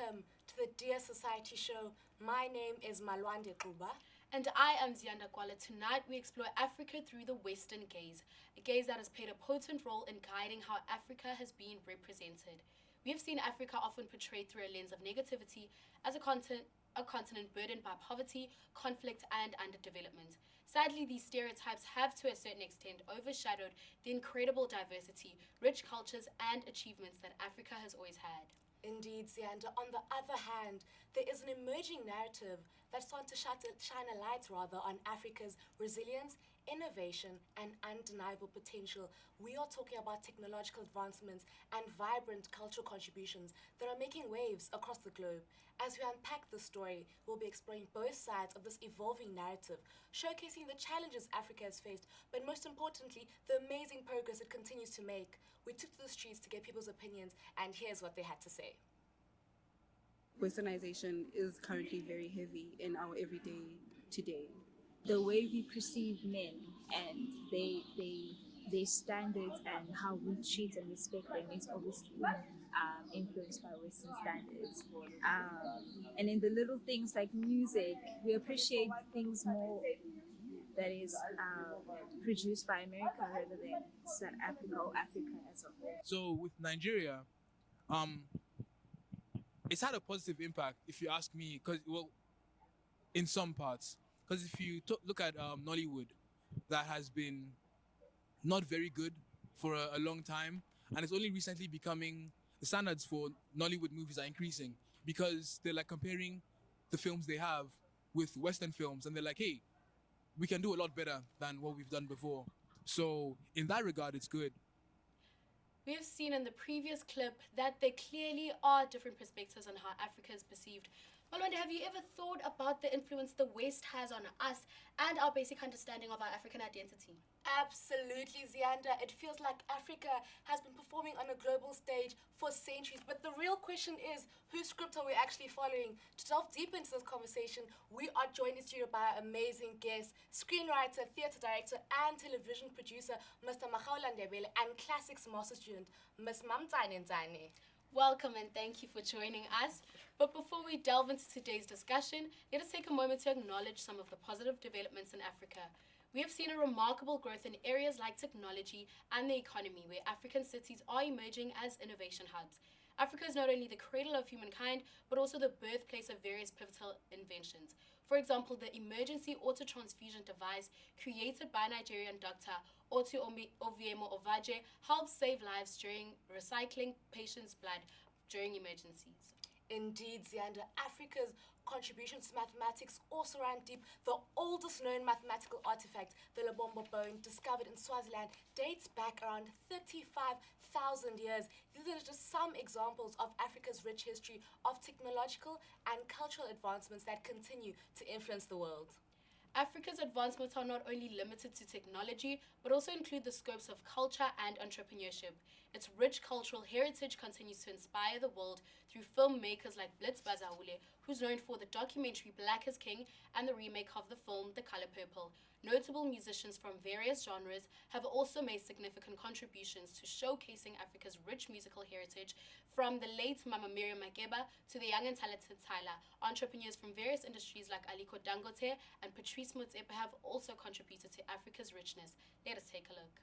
welcome to the Dear Society show. My name is Malwande Kuba. And I am Zianda Kwala. Tonight we explore Africa through the Western gaze, a gaze that has played a potent role in guiding how Africa has been represented. We have seen Africa often portrayed through a lens of negativity as a continent burdened by poverty, conflict, and underdevelopment. Sadly, these stereotypes have to a certain extent overshadowed the incredible diversity, rich cultures, and achievements that Africa has always had. Indeed, Zianda. On the other hand, there is an emerging narrative that's starting to shine a light on Africa's resilience, innovation, and undeniable potential. We are talking about technological advancements and vibrant cultural contributions that are making waves across the globe. As we unpack this story, we'll be exploring both sides of this evolving narrative, showcasing the challenges Africa has faced, but most importantly, the amazing progress it continues to make. We took to the streets to get people's opinions, and here's what they had to say. Westernization is currently very heavy in our everyday today. The way we perceive men and their standards and how we treat and respect them is obviously influenced by Western standards. And in the little things like music, we appreciate things more that is produced by America rather than South Africa or Africa as a whole. So with Nigeria, it's had a positive impact, if you ask me, in some parts. Because if you look at Nollywood, that has been not very good for a long time, and it's only recently becoming, the standards for Nollywood movies are increasing because they're like comparing the films they have with Western films, and they're like, hey, we can do a lot better than what we've done before. So in that regard, it's good. We have seen in the previous clip that there clearly are different perspectives on how Africa is perceived. Malwande, have you ever thought about the influence the West has on us and our basic understanding of our African identity? Absolutely, Zianda. It feels like Africa has been performing on a global stage for centuries. But the real question is, whose script are we actually following? To delve deeper into this conversation, we are joined in studio by our amazing guest, screenwriter, theatre director, and television producer, Mr. Makhaula Ndebele, and classics master student, Ms. Mamtsane Nzane. Welcome and thank you for joining us. But before we delve into today's discussion, let us take a moment to acknowledge some of the positive developments in Africa. We have seen a remarkable growth in areas like technology and the economy, where African cities are emerging as innovation hubs. Africa is not only the cradle of humankind, but also the birthplace of various pivotal inventions. For example, the emergency autotransfusion device created by Nigerian doctor Otu Oviemo Ovaje helps save lives during recycling patients' blood during emergencies. Indeed, Zianda, Africa's contributions to mathematics also ran deep. The oldest known mathematical artifact, the Lebombo bone, discovered in Swaziland, dates back around 35,000 years. These are just some examples of Africa's rich history of technological and cultural advancements that continue to influence the world. Africa's advancements are not only limited to technology, but also include the scopes of culture and entrepreneurship. Its rich cultural heritage continues to inspire the world through filmmakers like Blitz Bazaule, who's known for the documentary Black is King and the remake of the film The Color Purple. Notable musicians from various genres have also made significant contributions to showcasing Africa's rich musical heritage, from the late Mama Miriam Makeba to the young and talented Tyler. Entrepreneurs from various industries like Aliko Dangote and Patrice Motsepe have also contributed to Africa's richness. Let us take a look.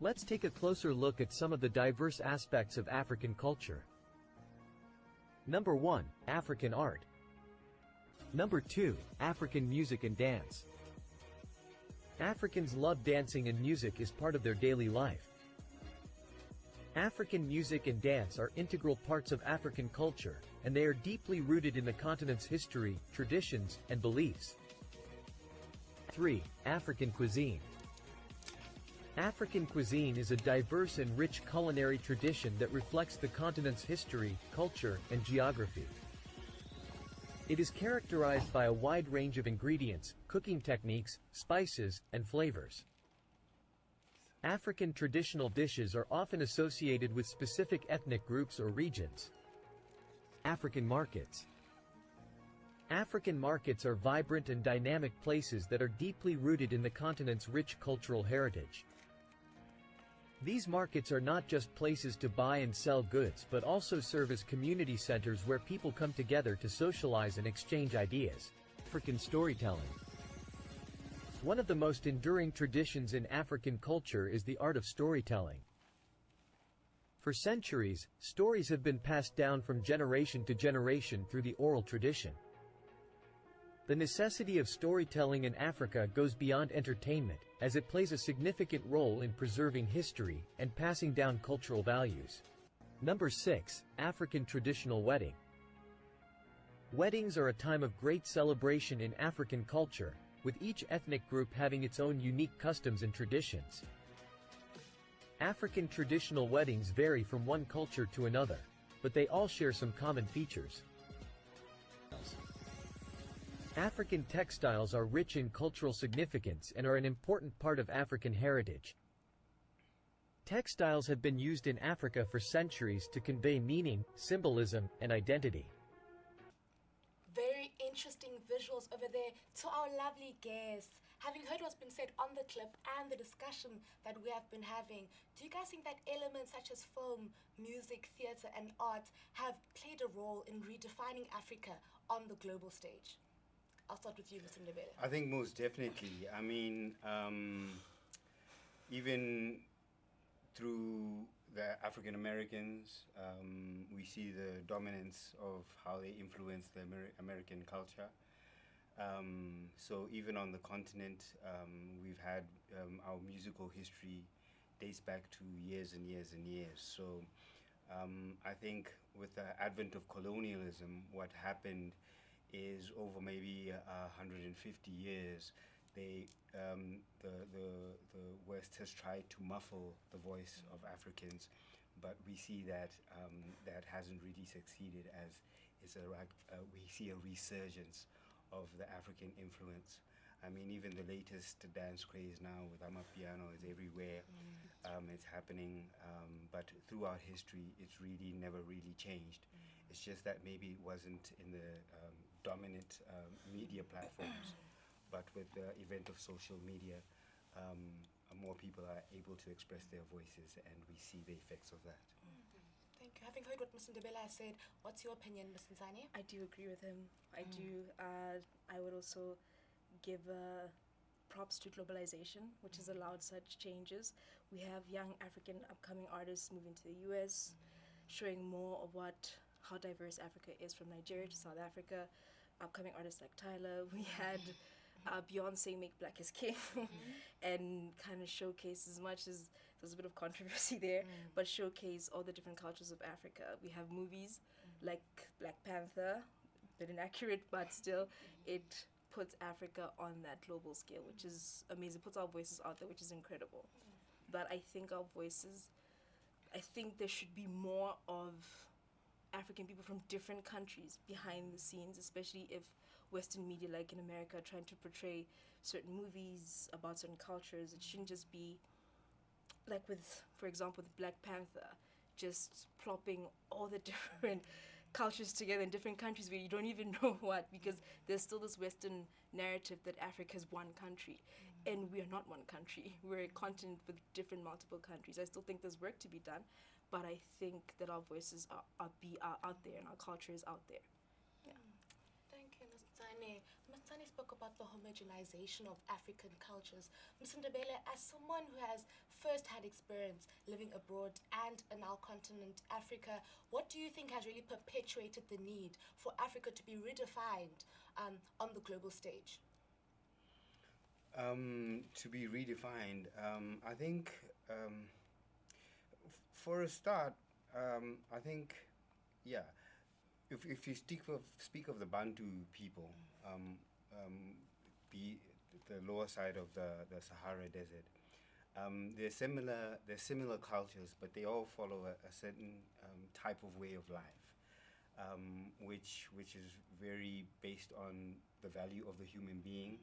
Let's take a closer look at some of the diverse aspects of African culture. Number 1. African art. Number 2. African music and dance. Africans love dancing, and music is part of their daily life. African music and dance are integral parts of African culture, and they are deeply rooted in the continent's history, traditions, and beliefs. 3. African cuisine. African cuisine is a diverse and rich culinary tradition that reflects the continent's history, culture, and geography. It is characterized by a wide range of ingredients, cooking techniques, spices, and flavors. African traditional dishes are often associated with specific ethnic groups or regions. African markets. African markets are vibrant and dynamic places that are deeply rooted in the continent's rich cultural heritage. These markets are not just places to buy and sell goods but also serve as community centers where people come together to socialize and exchange ideas. African storytelling. One of the most enduring traditions in African culture is the art of storytelling. For centuries, stories have been passed down from generation to generation through the oral tradition. The necessity of storytelling in Africa goes beyond entertainment, as it plays a significant role in preserving history and passing down cultural values. Number 6. African traditional wedding. Weddings are a time of great celebration in African culture, with each ethnic group having its own unique customs and traditions. African traditional weddings vary from one culture to another, but they all share some common features. African textiles are rich in cultural significance and are an important part of African heritage. Textiles have been used in Africa for centuries to convey meaning, symbolism, and identity. Very interesting visuals over there to our lovely guests. Having heard what's been said on the clip and the discussion that we have been having, do you guys think that elements such as film, music, theatre and art have played a role in redefining Africa on the global stage? I'll start with you, Mr. Ndebele. I think most definitely. I mean, even through the African Americans, we see the dominance of how they influence the American culture. So even on the continent, we've had our musical history dates back to years and years and years. So I think with the advent of colonialism, what happened is over maybe 150 years, the West has tried to muffle the voice of Africans, but we see that that hasn't really succeeded. As we see a resurgence of the African influence. I mean, even the latest dance craze now with Amapiano is everywhere. It's happening, but throughout history, it's really never really changed. It's just that maybe it wasn't in the dominant media platforms, but with the event of social media, more people are able to express their voices, and we see the effects of that. Thank you. Having heard what Mr. Ndebele has said, what's your opinion, Ms. Nsane? I do agree with him. I do. I would also give props to globalization, which has allowed such changes. We have young African upcoming artists moving to the US, showing more of how diverse Africa is, from Nigeria to South Africa. Upcoming artists like Tyler. We had Beyonce make Black is King and kind of showcase, as much as there's a bit of controversy there, but showcase all the different cultures of Africa. We have movies like Black Panther, a bit inaccurate, but still it puts Africa on that global scale, which is amazing. Puts our voices out there, which is incredible. But I think there should be more of African people from different countries behind the scenes, especially if Western media, like in America, are trying to portray certain movies about certain cultures. It shouldn't just be like for example, with Black Panther, just plopping all the different cultures together in different countries where you don't even know what, because there's still this Western narrative that Africa is one country, and we are not one country. We're a continent with different multiple countries. I still think there's work to be done, but I think that our voices are out there and our culture is out there. Yeah. Thank you, Ms. Nsane. Ms. Nsane spoke about the homogenization of African cultures. Mr. Ndebele, as someone who has first had experience living abroad and in our continent, Africa, what do you think has really perpetuated the need for Africa to be redefined on the global stage? To be redefined, I think, for a start, I think, yeah, if you speak of the Bantu people, be the lower side of the Sahara Desert, they're similar cultures, but they all follow a certain type of way of life, which is very based on the value of the human being,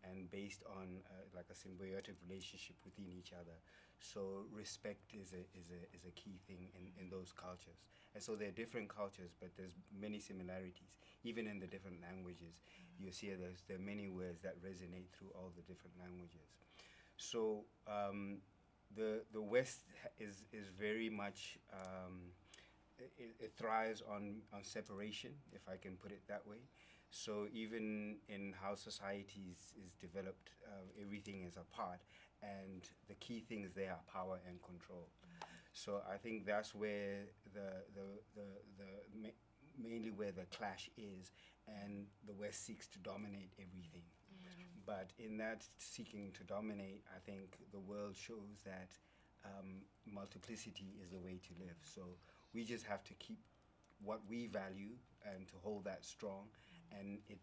and based on like a symbiotic relationship within each other. So respect is a key thing in those cultures. And so there are different cultures, but there's many similarities. Even in the different languages, you see there are many words that resonate through all the different languages. So the West is very much it thrives on separation, if I can put it that way. So even in how society is developed, everything is apart, and the key things there are power and control. So I think that's where mainly where the clash is, and the West seeks to dominate everything. But in that seeking to dominate, I think the world shows that multiplicity is the way to live. So we just have to keep what we value and to hold that strong, and it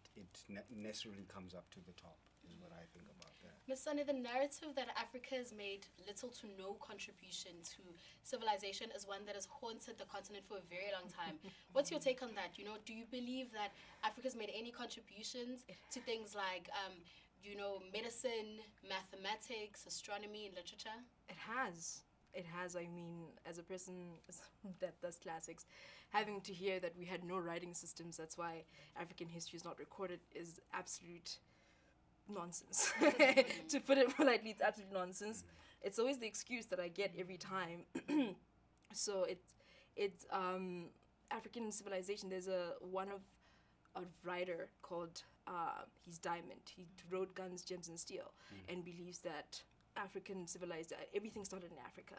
necessarily comes up to the top, is what I think about that. Ms. Sane, the narrative that Africa has made little to no contribution to civilization is one that has haunted the continent for a very long time. What's your take on that? You know, do you believe that Africa's made any contributions to things like, you know, medicine, mathematics, astronomy, and literature? It has. It has. I mean, as a person that does classics, having to hear that we had no writing systems, that's why African history is not recorded, is absolute nonsense. To put it politely, it's absolute nonsense. It's always the excuse that I get every time. So it's African civilization. There's a writer called he's Diamond. He wrote Guns, Gems, and Steel, and believes that African civilized everything started in Africa.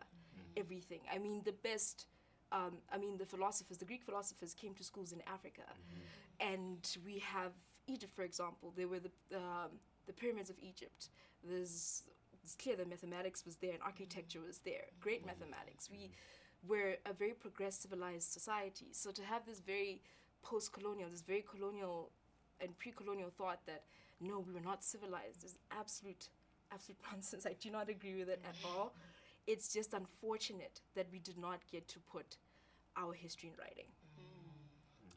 Everything. I mean, the best. The philosophers, the Greek philosophers, came to schools in Africa, and we have Egypt, for example. There were the pyramids of Egypt. It's clear that mathematics was there and architecture was there. Great mathematics. We were a very progressive, civilized society. So to have this very post-colonial, this very colonial and pre-colonial thought that no, we were not civilized is absolute nonsense. I do not agree with it at all. It's just unfortunate that we did not get to put our history in writing.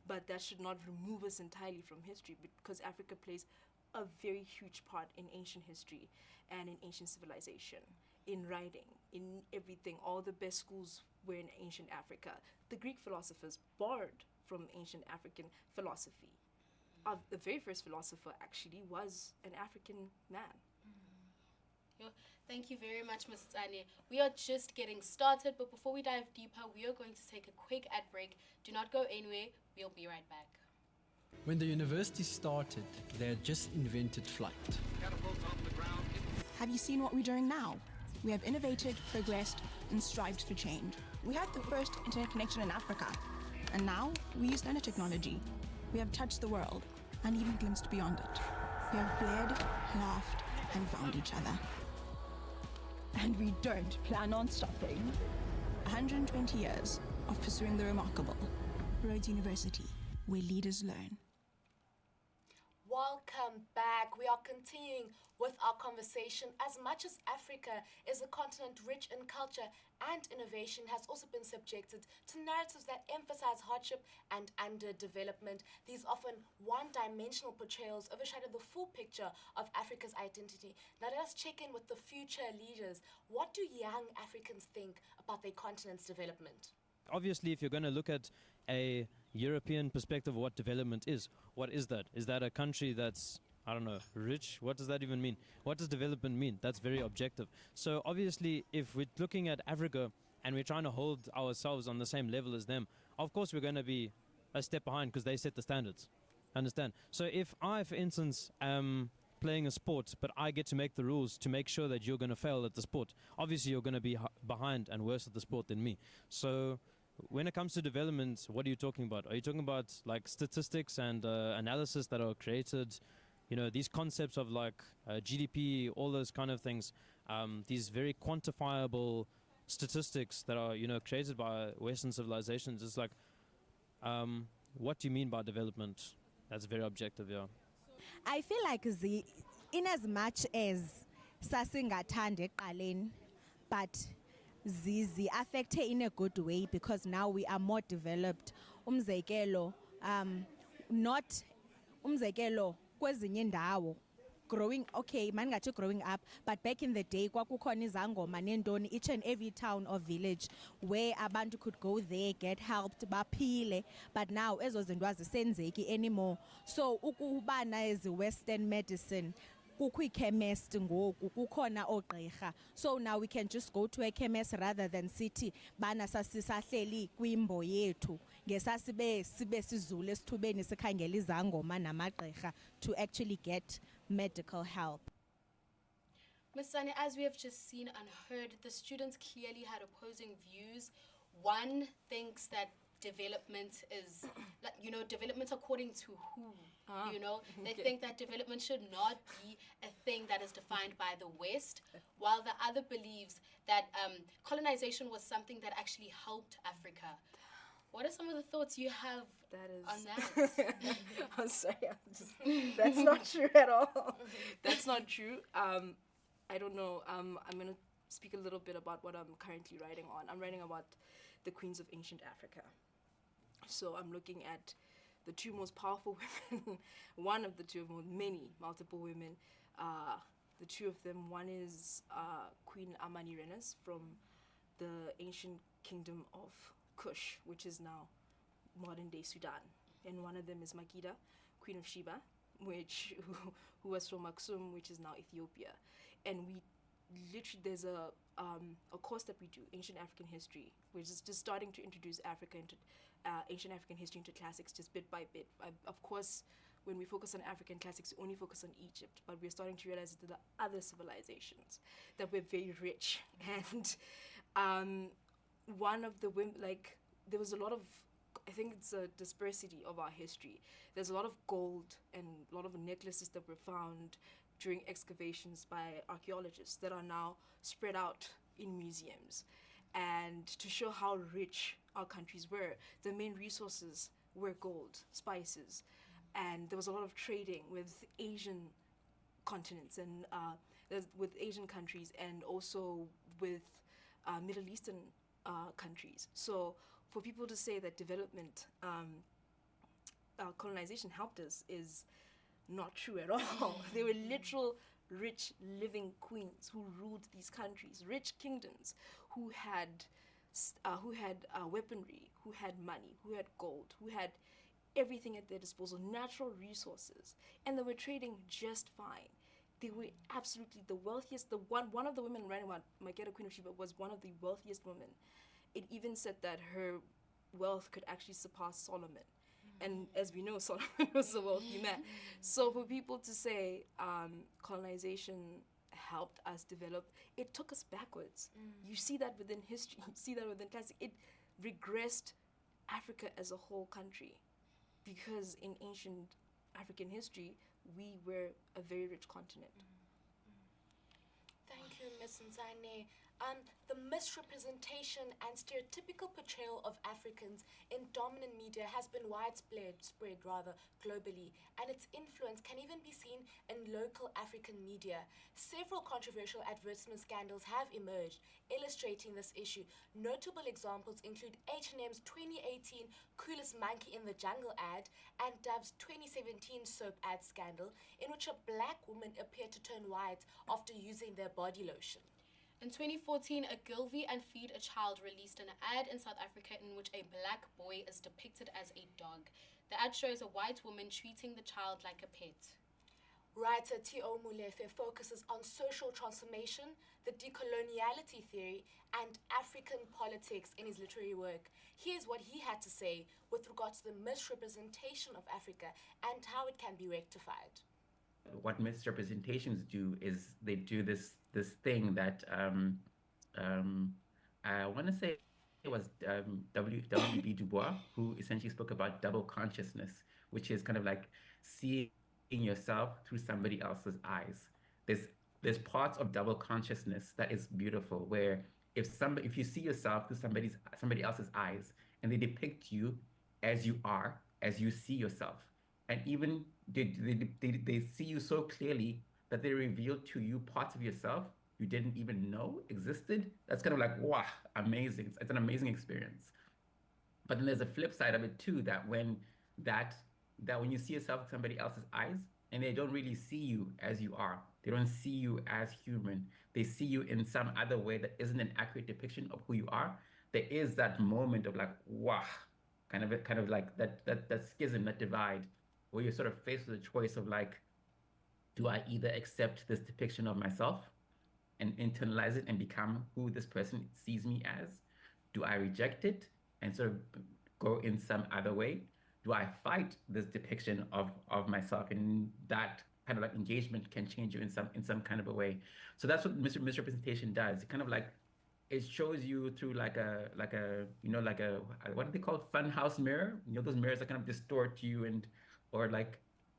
But that should not remove us entirely from history, because Africa plays a very huge part in ancient history and in ancient civilization, in writing, in everything. All the best schools were in ancient Africa. The Greek philosophers borrowed from ancient African philosophy. The very first philosopher actually was an African man. Thank you very much, Ms. Tsane. We are just getting started, but before we dive deeper, we are going to take a quick ad break. Do not go anywhere. We'll be right back. When the university started, they had just invented flight. Have you seen what we're doing now? We have innovated, progressed, and strived for change. We had the first internet connection in Africa, and now we use nanotechnology. We have touched the world and even glimpsed beyond it. We have played, laughed, and found each other. And we don't plan on stopping. 120 years of pursuing the remarkable. Rhodes University, where leaders learn. Welcome back. We are continuing with our conversation. As much as Africa is a continent rich in culture and innovation, has also been subjected to narratives that emphasize hardship and underdevelopment. These often one-dimensional portrayals overshadow the full picture of Africa's identity. Now let us check in with the future leaders. What do young Africans think about their continent's development? Obviously, if you're going to look at a European perspective of what development is, what is that? Is that a country that's, I don't know, rich? What does that even mean? What does development mean? That's very objective. So obviously, if we're looking at Africa and we're trying to hold ourselves on the same level as them, of course we're going to be a step behind because they set the standards. Understand? So if I, for instance, am playing a sport, but I get to make the rules to make sure that you're going to fail at the sport, obviously you're going to be behind and worse at the sport than me. So when it comes to development, what are you talking about? Are you talking about like statistics and analysis that are created? You know, these concepts of like GDP, all those kind of things, these very quantifiable statistics that are, you know, created by Western civilizations. It's like, what do you mean by development? That's very objective, yeah. I feel like in as much as sasingathanda eqaleni, but zizi affect in a good way because now we are more developed. Umzekelo, not umzekelo kwezinye indawo growing up, but back in the day kwakukhona izangoma nentoni each and every town or village where abantu could go there, get helped, baphile. But now ezo zinto azisenzeki anymore. So ukubana as Western medicine kukho iikhemesti ngoku kukhona oogqirha, so now we can just go to a chemist rather than sithi bana sasisahleli kwimbo yethu ngesasibe sizule esithubeni sikhangela izangoma namagqirha to actually get medical help. Ms. Sane, as we have just seen and heard, the students clearly had opposing views. One thinks that development is, like, development according to who? They think that development should not be a thing that is defined by the West, while the other believes that colonization was something that actually helped Africa. What are some of the thoughts you have on that? I'm sorry, that's not true at all. That's not true. I don't know. I'm going to speak a little bit about what I'm currently writing on. I'm writing about the queens of ancient Africa. So I'm looking at the two most powerful women, one of the two, many, multiple women. The two of them, one is Queen Amanirenas from the ancient kingdom of Kush, which is now modern-day Sudan. And one of them is Makeda, Queen of Sheba, who was from Aksum, which is now Ethiopia. And we literally, there's a course that we do, Ancient African History, which is just starting to introduce Africa into ancient African history into classics, just bit by bit. Of course, when we focus on African classics, we only focus on Egypt, but we're starting to realize that there are other civilizations that were very rich. And one of the women, like, there was a lot of, I think it's a dispersity of our history. There's a lot of gold and a lot of necklaces that were found during excavations by archaeologists that are now spread out in museums. And to show how rich our countries were, the main resources were gold, spices, and there was a lot of trading with Asian continents and with Asian countries, and also with Middle Eastern countries. So for people to say that development, colonization helped us is not true at all. They were literal rich living queens who ruled these countries, rich kingdoms, who had weaponry, who had money, who had gold, who had everything at their disposal, natural resources, and they were trading just fine. They were absolutely the wealthiest. One of the women writing about Makeda, Queen of Sheba, was one of the wealthiest women. It even said that her wealth could actually surpass Solomon. And as we know, Solomon was a wealthy man. So for people to say colonization helped us develop, it took us backwards. You see that within history, you see that within classic. It regressed Africa as a whole country, because in ancient African history, we were a very rich continent. Thank you, Ms. Nzane. The misrepresentation and stereotypical portrayal of Africans in dominant media has been widespread, globally, and its influence can even be seen in local African media. Several controversial advertisement scandals have emerged, illustrating this issue. Notable examples include H&M's 2018 Coolest Monkey in the Jungle ad and Dove's 2017 soap ad scandal, in which a black woman appeared to turn white after using their body lotion. In 2014, a Gilvy and Feed a Child released an ad in South Africa in which a black boy is depicted as a dog. The ad shows a white woman treating the child like a pet. Writer T.O. Molefe focuses on social transformation, the decoloniality theory, and African politics in his literary work. Here's what he had to say with regard to the misrepresentation of Africa and how it can be rectified. What misrepresentations do is they do this thing that I want to say it was W.B. Du Bois, who essentially spoke about double consciousness, which is kind of like seeing yourself through somebody else's eyes. There's parts of double consciousness that is beautiful, where if you see yourself through somebody else's eyes, and they depict you as you are, as you see yourself, and even they see you so clearly that they reveal to you parts of yourself you didn't even know existed. That's kind of like, wow, amazing. It's an amazing experience. But then there's a flip side of it too, that when you see yourself with somebody else's eyes, and they don't really see you as you are, they don't see you as human, they see you in some other way that isn't an accurate depiction of who you are, there is that moment of like, wow, kind of like that schism, that divide, where you're sort of faced with a choice of like, Do I either accept this depiction of myself and internalize it and become who this person sees me as? Do I reject it and sort of go in some other way? Do I fight this depiction of myself? And that kind of like engagement can change you in some kind of a way. So that's what misrepresentation does. It kind of like it shows you through like a like a what do they call it? Fun house mirror? You know those mirrors that kind of distort you and or like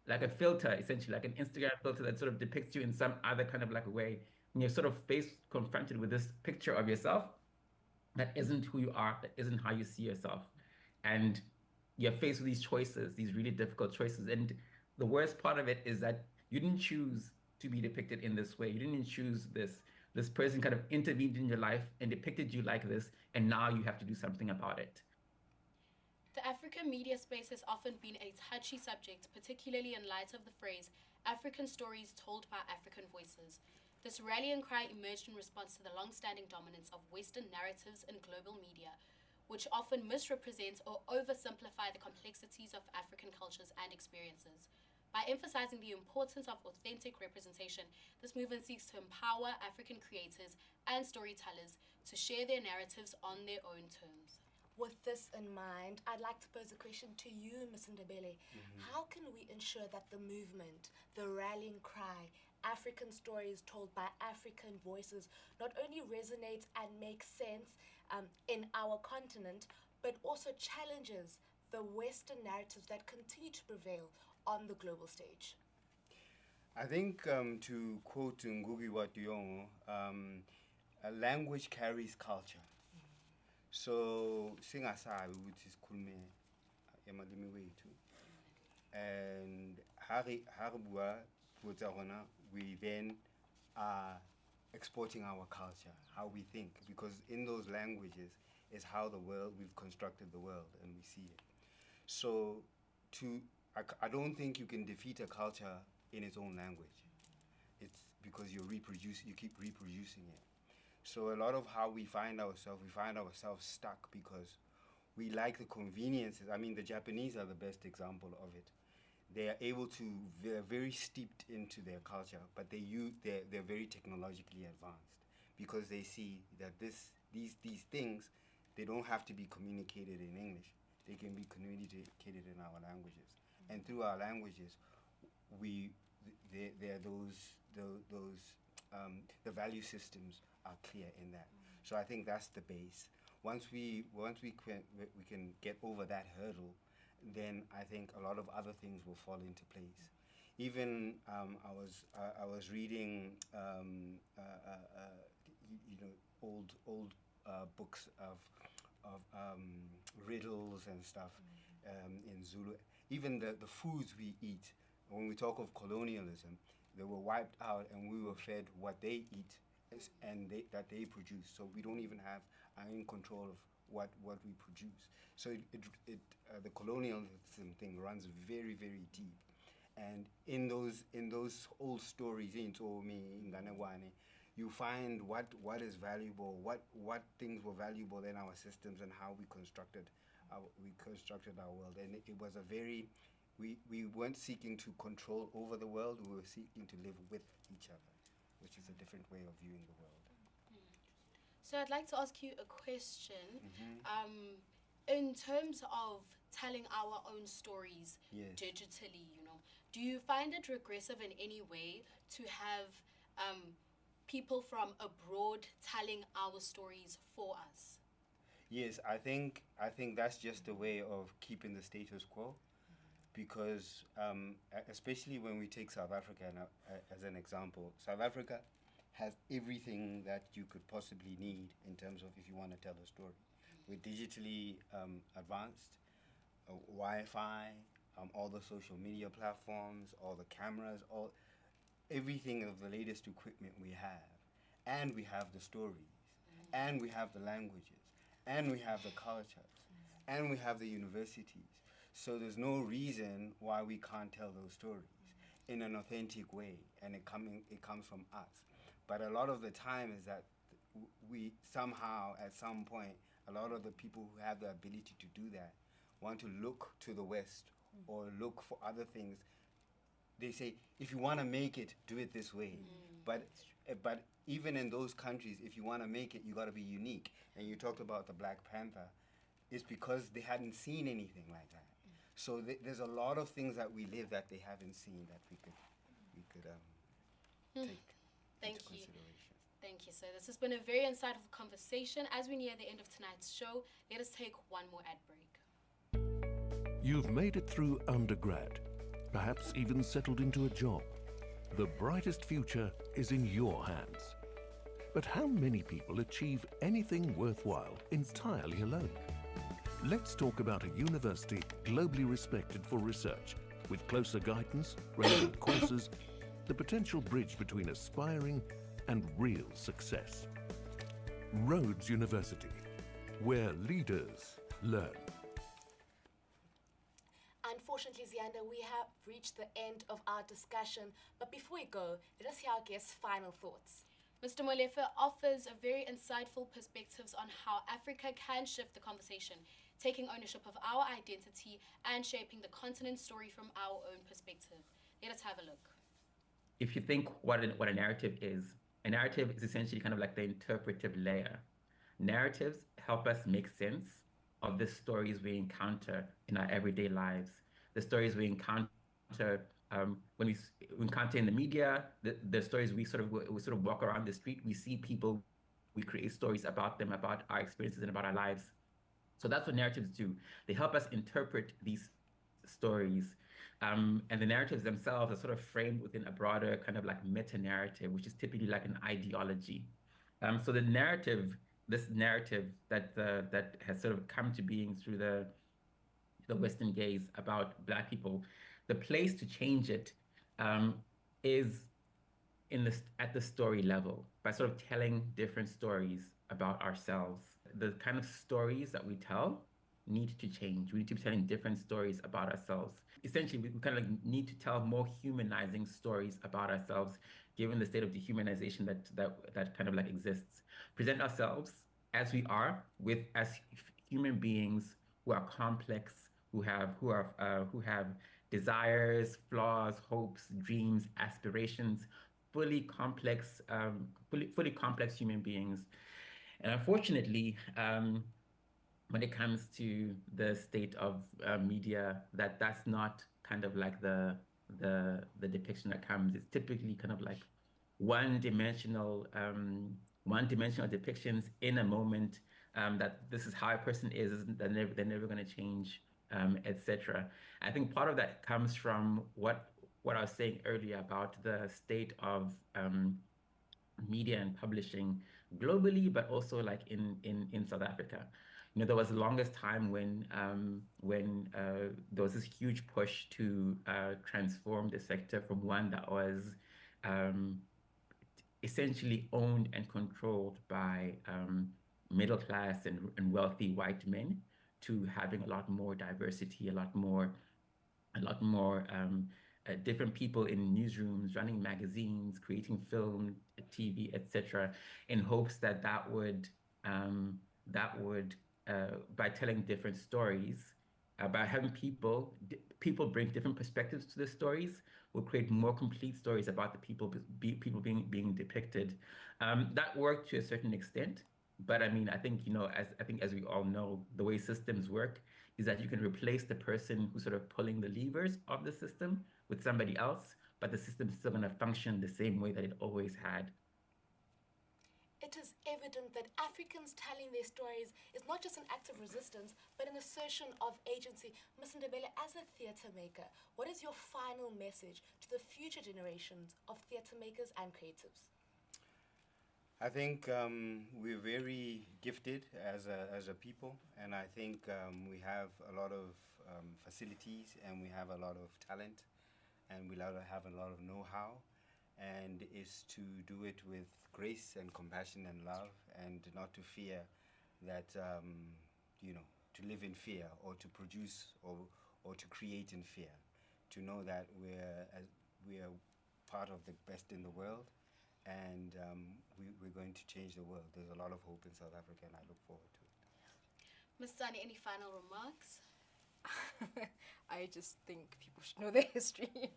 a filter, essentially, like an Instagram filter that sort of depicts you in some other kind of like a way. When you're sort of confronted with this picture of yourself that isn't who you are, that isn't how you see yourself. And you're faced with these choices, these really difficult choices. And the worst part of it is that you didn't choose to be depicted in this way. You didn't choose this. This person kind of intervened in your life and depicted you like this, and now you have to do something about it. The African media space has often been a touchy subject, particularly in light of the phrase African stories told by African voices. This rallying cry emerged in response to the long-standing dominance of Western narratives in global media, which often misrepresent or oversimplify the complexities of African cultures and experiences. By emphasizing the importance of authentic representation, this movement seeks to empower African creators and storytellers to share their narratives on their own terms. With this in mind, I'd like to pose a question to you, Ms. Ndebele. How can we ensure that the movement, the rallying cry, African stories told by African voices, not only resonates and makes sense in our continent, but also challenges the Western narratives that continue to prevail on the global stage? I think to quote Ngugi wa Thiong'o, a language carries culture. So singasabi ukuthi sikhulume emalimi wethu, and ha re bua puo tsa rona, we then are exporting our culture, how we think, because in those languages is how we've constructed the world and we see it. So I don't think you can defeat a culture in its own language. It's because you keep reproducing it. So a lot of how we find ourselves stuck because we like the conveniences. I mean, the Japanese are the best example of it. They're very steeped into their culture, but they're very technologically advanced because they see that these things, they don't have to be communicated in English. They can be communicated in our languages. And through our languages, there are the value systems are clear in that. So I think that's the base. Once we can get over that hurdle, then I think a lot of other things will fall into place. Even I was reading old books of riddles and stuff in Zulu. Even the foods we eat. When we talk of colonialism, they were wiped out and we were fed what they eat and that they produce. So we don't even have any control of what we produce. So the colonialism thing runs very, very deep. And in those old stories, in Tsomi, in Ganegwane, you find what is valuable, what things were valuable in our systems and how we constructed our world. And it was we weren't seeking to control over the world, we were seeking to live with each other, which is a different way of viewing the world. So I'd like to ask you a question. In terms of telling our own stories digitally, do you find it regressive in any way to have people from abroad telling our stories for us? Yes, I think that's just a way of keeping the status quo, because especially when we take South Africa as an example, South Africa has everything that you could possibly need in terms of if you want to tell a story. We're digitally advanced, Wi-Fi, all the social media platforms, all the cameras, everything of the latest equipment we have. And we have the stories, and we have the languages, and we have the cultures, and we have the universities. So there's no reason why we can't tell those stories in an authentic way, and it comes from us. But a lot of the time is that we somehow, at some point, a lot of the people who have the ability to do that want to look to the West or look for other things. they say, if you want to make it, do it this way. But even in those countries, if you want to make it, you got to be unique. And you talked about the Black Panther. It's because they hadn't seen anything like that. So there's a lot of things that we live that they haven't seen that we could take Thank into you. consideration. Thank you. So this has been a very insightful conversation. As we near the end of tonight's show, let us take one more ad break. You've made it through undergrad, perhaps even settled into a job. The brightest future is in your hands. But how many people achieve anything worthwhile entirely alone? Let's talk about a university globally respected for research, with closer guidance, relevant courses, the potential bridge between aspiring and real success. Rhodes University, where leaders learn. Unfortunately, Zianda, we have reached the end of our discussion. But before we go, let us hear our guest's final thoughts. Mr. Molefe offers a very insightful perspectives on how Africa can shift the conversation, taking ownership of our identity and shaping the continent's story from our own perspective. Let us have a look. If you think what a narrative is essentially kind of like the interpretive layer. Narratives help us make sense of the stories we encounter in our everyday lives, the stories we encounter when we encounter in the media, the stories we sort of walk around the street. We see people, we create stories about them, about our experiences and about our lives. So that's what narratives do. They help us interpret these stories. And the narratives themselves are sort of framed within a broader kind of like meta-narrative, which is typically like an ideology. So the narrative, this narrative that has sort of come to being through the Western gaze about Black people, the place to change it is at the story level, by sort of telling different stories about ourselves. The kind of stories that we tell need to change. We need to be telling different stories about ourselves. Essentially, we kind of need to tell more humanizing stories about ourselves, given the state of dehumanization that kind of like exists. Present ourselves as we are, as human beings who are complex, who have desires, flaws, hopes, dreams, aspirations, fully complex human beings. And unfortunately, when it comes to the state of media, that's not kind of like the depiction that comes. It's typically kind of like one-dimensional depictions in a moment, that this is how a person is, they're never going to change, etc. I think part of that comes from what I was saying earlier about the state of media and publishing globally, but also like in South Africa. You know, there was the longest time when there was this huge push to transform the sector from one that was essentially owned and controlled by middle class and wealthy white men, to having a lot more diversity, a lot more different people in newsrooms, running magazines, creating film, TV, etc., in hopes that would by telling different stories, by having people bring different perspectives to the stories, will create more complete stories about the people being depicted. That worked to a certain extent, but I mean, I think as we all know, the way systems work is that you can replace the person who's sort of pulling the levers of the system with somebody else, but the system's still going to function the same way that it always had. It is evident that Africans telling their stories is not just an act of resistance, but an assertion of agency. Ms. Ndebele, as a theatre maker, what is your final message to the future generations of theatre makers and creatives? I think we're very gifted as a people, and I think we have a lot of facilities, and we have a lot of talent, and we have a lot of know-how, and is to do it with grace and compassion and love, and not to fear that, to live in fear, or to produce or to create in fear. To know that we are part of the best in the world, and we're going to change the world. There's a lot of hope in South Africa, and I look forward to it. Ms. Sani, any final remarks? I just think people should know their history.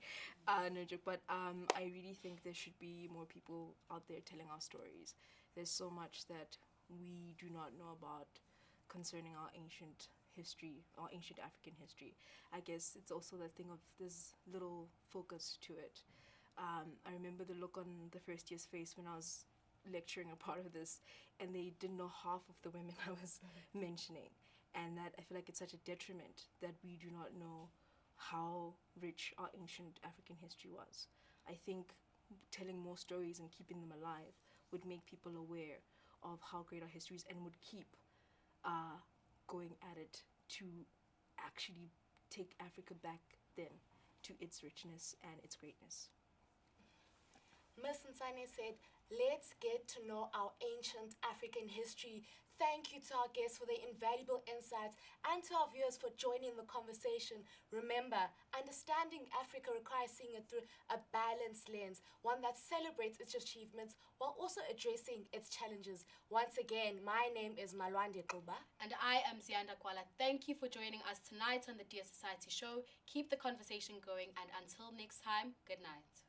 No joke, but I really think there should be more people out there telling our stories. There's so much that we do not know about concerning our ancient history, our ancient African history. I guess it's also the thing of this little focus to it. I remember the look on the first year's face when I was lecturing a part of this, and they didn't know half of the women I was mentioning. And that I feel like it's such a detriment that we do not know how rich our ancient African history was. I think telling more stories and keeping them alive would make people aware of how great our history is and would keep going at it to actually take Africa back then to its richness and its greatness. Miss Nsane said, let's get to know our ancient African history. Thank you to our guests for their invaluable insights and to our viewers for joining the conversation. Remember, understanding Africa requires seeing it through a balanced lens, one that celebrates its achievements while also addressing its challenges. Once again, my name is Malwande Kuba. And I am Zianda Kwala. Thank you for joining us tonight on the Dear Society show. Keep the conversation going, and until next time, good night.